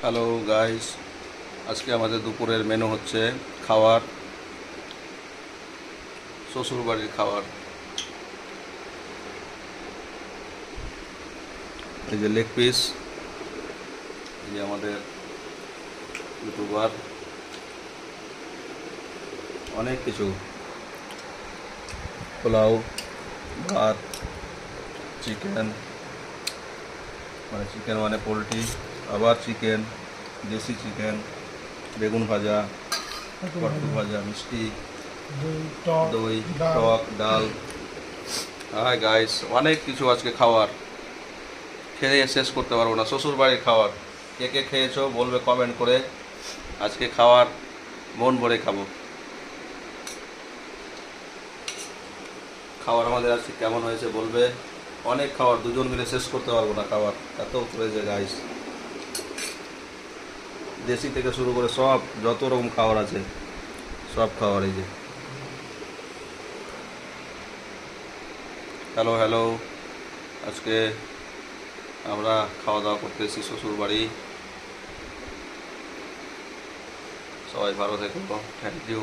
Hello guys, আজকে আমাদের দুপুরের মেনু হচ্ছে খাবার, শ্বশুরবাড়ির খাবার। এই যে লেগ পিস, এই যে আমাদের ইউটিউবার, অনেক কিছু, পোলাও, ভাত, চিকেন, চিকেন মানে পোলট্রি, আবার চিকেন, দেশি চিকেন, বেগুন ভাজা, পটল ভাজা, মিষ্টি, দই, টক, ডাল। হ্যাঁ গাইস, অনেক কিছু আজকে খাবার, খেয়ে শেষ করতে পারবো না। শ্বশুর বাড়ির খাবার কে কে খেয়েছো বলবে কমেন্ট করে। আজকে খাবার মন ভরে খাবো। খাবার আমাদের আজকে কেমন হয়েছে বলবে। অনেক খাবার, দুজন মিলে শেষ করতে পারবো না খাবার, এত হয়েছে গাইস। দেশি থেকে শুরু করে সব যত রকম খাবার আছে, সব খাবার। এই যে হ্যালো হ্যালো, আজকে আমরা খাওয়া দাওয়া করতে এসেছি শ্বশুর বাড়ি। সবাই ভালো থেকো, থ্যাংক ইউ।